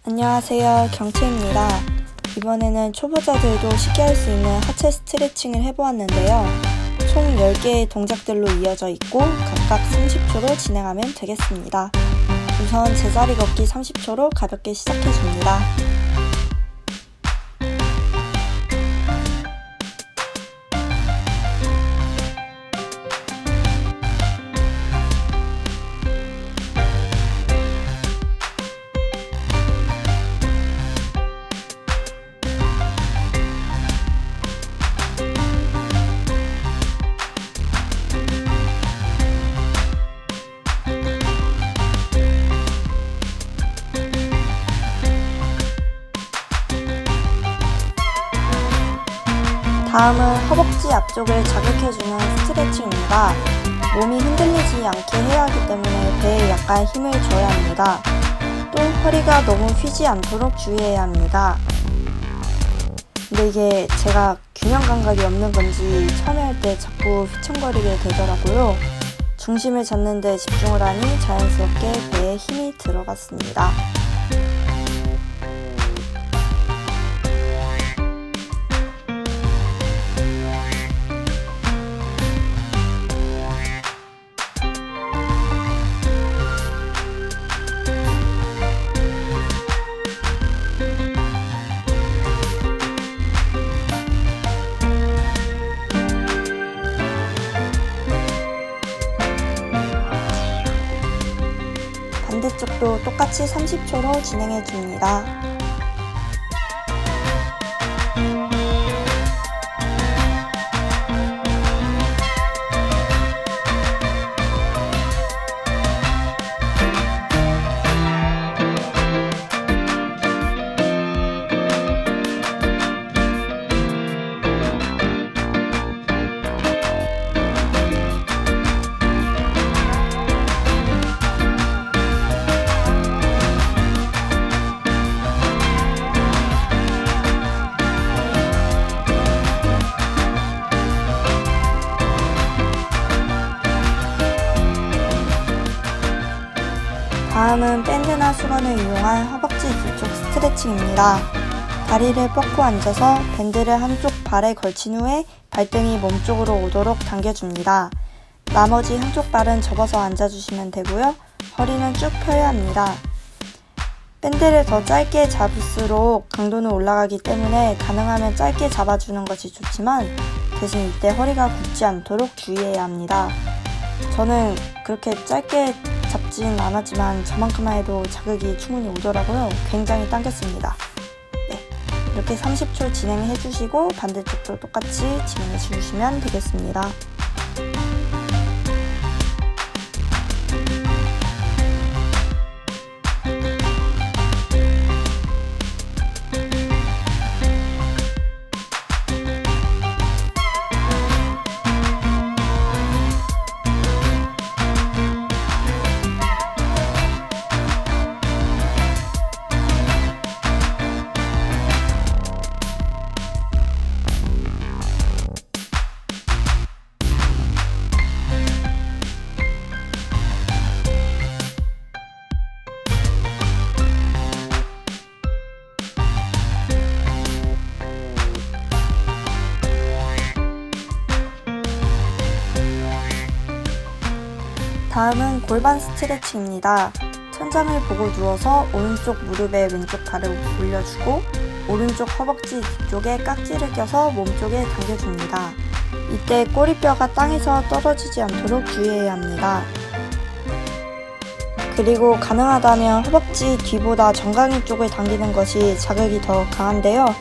안녕하세요, 경채입니다. 이번에는 초보자들도 쉽게 할 수 있는 하체 스트레칭을 해보았는데요. 총 10개의 동작들로 이어져 있고 각각 30초로 진행하면 되겠습니다. 우선 제자리 걷기 30초로 가볍게 시작해줍니다. 다음은 허벅지 앞쪽을 자극해주는 스트레칭입니다. 몸이 흔들리지 않게 해야 하기 때문에 배에 약간 힘을 줘야 합니다. 또 허리가 너무 휘지 않도록 주의해야 합니다. 근데 이게 제가 균형 감각이 없는 건지 처음에 할 때 자꾸 휘청거리게 되더라고요. 중심을 잡는 데 집중을 하니 자연스럽게 배에 힘이 들어갔습니다. 반대쪽도 똑같이 30초로 진행해 줍니다. 다음은 밴드나 수건을 이용한 허벅지 뒤쪽 스트레칭입니다. 다리를 뻗고 앉아서 밴드를 한쪽 발에 걸친 후에 발등이 몸쪽으로 오도록 당겨줍니다. 나머지 한쪽 발은 접어서 앉아주시면 되고요. 허리는 쭉 펴야 합니다. 밴드를 더 짧게 잡을수록 강도는 올라가기 때문에 가능하면 짧게 잡아주는 것이 좋지만 대신 이때 허리가 굽지 않도록 주의해야 합니다. 저는 그렇게 짧게 잡진 않았지만 저만큼만 해도 자극이 충분히 오더라고요. 굉장히 당겼습니다. 네, 이렇게 30초 진행해 주시고 반대쪽도 똑같이 진행해 주시면 되겠습니다. 다음은 골반 스트레칭입니다. 천장을 보고 누워서 오른쪽 무릎에 왼쪽 발을 올려주고 오른쪽 허벅지 뒤쪽에 깍지를 껴서 몸쪽에 당겨줍니다. 이때 꼬리뼈가 땅에서 떨어지지 않도록 주의해야 합니다. 그리고 가능하다면 허벅지 뒤보다 정강이 쪽을 당기는 것이 자극이 더 강한데요.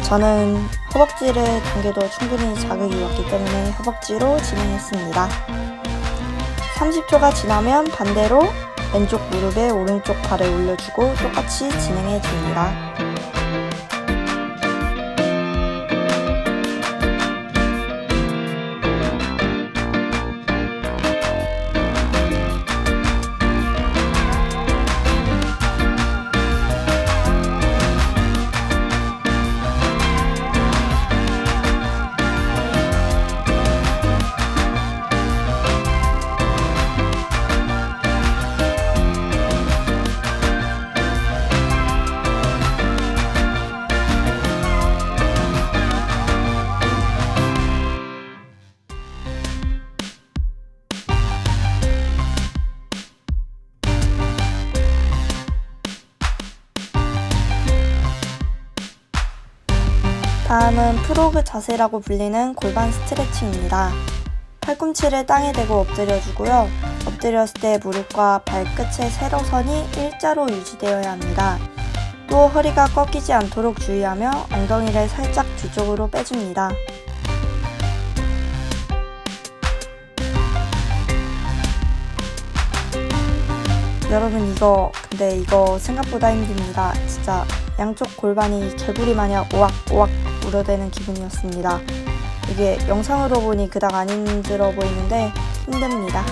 저는 허벅지를 당겨도 충분히 자극이 왔기 때문에 허벅지로 진행했습니다. 30초가 지나면 반대로 왼쪽 무릎에 오른쪽 발을 올려주고 똑같이 진행해 줍니다. 다음은 프로그 자세라고 불리는 골반 스트레칭입니다. 팔꿈치를 땅에 대고 엎드려주고요. 엎드렸을 때 무릎과 발끝의 세로선이 일자로 유지되어야 합니다. 또 허리가 꺾이지 않도록 주의하며 엉덩이를 살짝 뒤쪽으로 빼줍니다. 여러분 근데 이거 생각보다 힘듭니다. 진짜 양쪽 골반이 개구리 마냥 오악오악 울어대는 기분이었습니다. 이게 영상으로 보니 그닥 안 힘들어 보이는데 힘듭니다.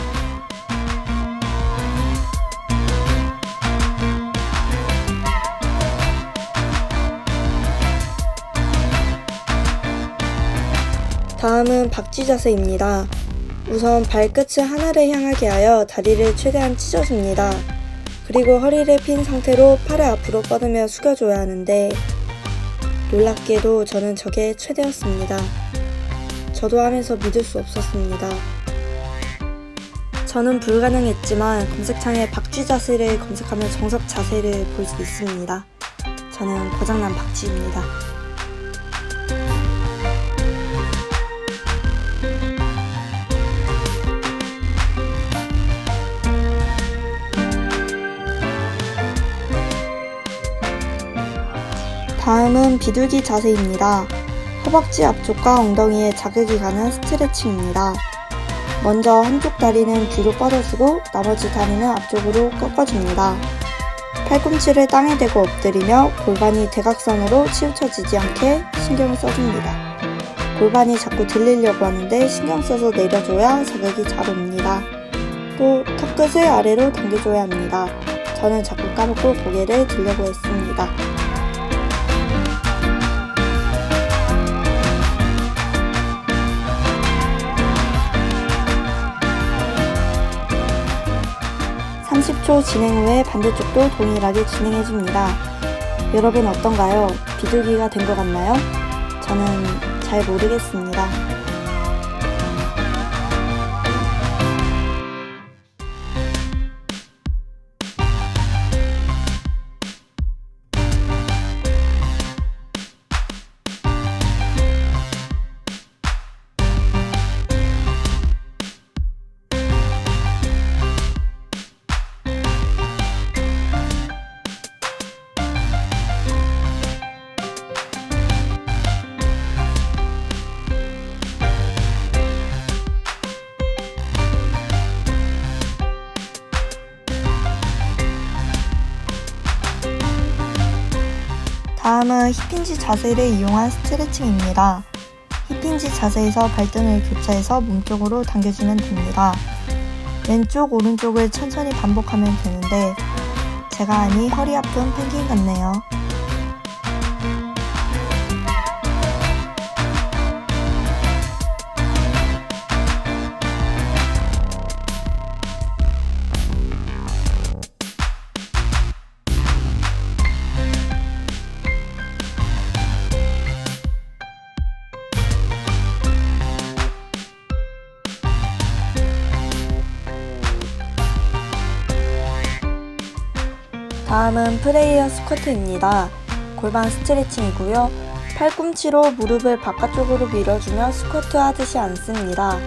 다음은 박쥐 자세입니다. 우선 발끝을 하늘을 향하게 하여 다리를 최대한 찢어줍니다. 그리고 허리를 핀 상태로 팔을 앞으로 뻗으며 숙여줘야 하는데 놀랍게도 저는 저게 최대였습니다. 저도 하면서 믿을 수 없었습니다. 저는 불가능했지만 검색창에 박쥐 자세를 검색하면 정석 자세를 볼 수 있습니다. 저는 고장난 박쥐입니다. 다음은 비둘기 자세입니다. 허벅지 앞쪽과 엉덩이에 자극이 가는 스트레칭입니다. 먼저 한쪽 다리는 뒤로 뻗어주고 나머지 다리는 앞쪽으로 꺾어줍니다. 팔꿈치를 땅에 대고 엎드리며 골반이 대각선으로 치우쳐지지 않게 신경을 써줍니다. 골반이 자꾸 들리려고 하는데 신경 써서 내려줘야 자극이 잘 옵니다. 또 턱끝을 아래로 당겨줘야 합니다. 저는 자꾸 까먹고 고개를 들려고 했습니다. (30초) 진행 후에 반대쪽도 동일하게 진행해줍니다. 여러분 어떤가요? 비둘기가 된 것 같나요? 저는 잘 모르겠습니다. 다음은 힙힌지 자세를 이용한 스트레칭입니다. 힙힌지 자세에서 발등을 교차해서 몸쪽으로 당겨주면 됩니다. 왼쪽, 오른쪽을 천천히 반복하면 되는데 제가 아니 허리 아픈 펭귄 같네요. 다음은 프레이어 스쿼트입니다. 골반 스트레칭이고요. 팔꿈치로 무릎을 바깥쪽으로 밀어주며 스쿼트 하듯이 앉습니다.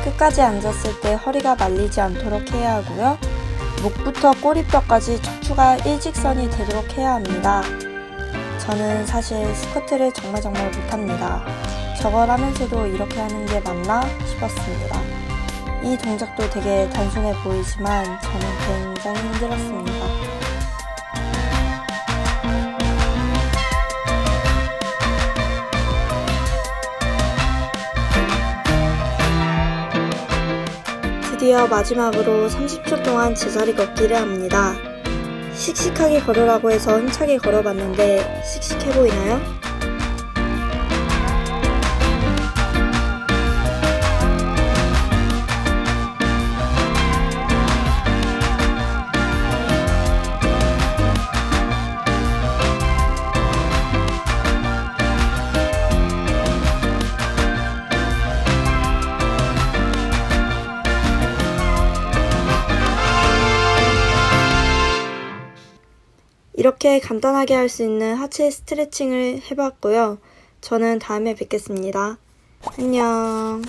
끝까지 앉았을 때 허리가 말리지 않도록 해야 하고요. 목부터 꼬리뼈까지 척추가 일직선이 되도록 해야 합니다. 저는 사실 스쿼트를 정말 못합니다. 저걸 하면서도 이렇게 하는 게 맞나 싶었습니다. 이 동작도 되게 단순해 보이지만 저는 굉장히 힘들었습니다. 드디어 마지막으로 30초 동안 제자리 걷기를 합니다. 씩씩하게 걸으라고 해서 힘차게 걸어봤는데 씩씩해 보이나요? 이렇게 간단하게 할 수 있는 하체 스트레칭을 해봤고요. 저는 다음에 뵙겠습니다. 안녕.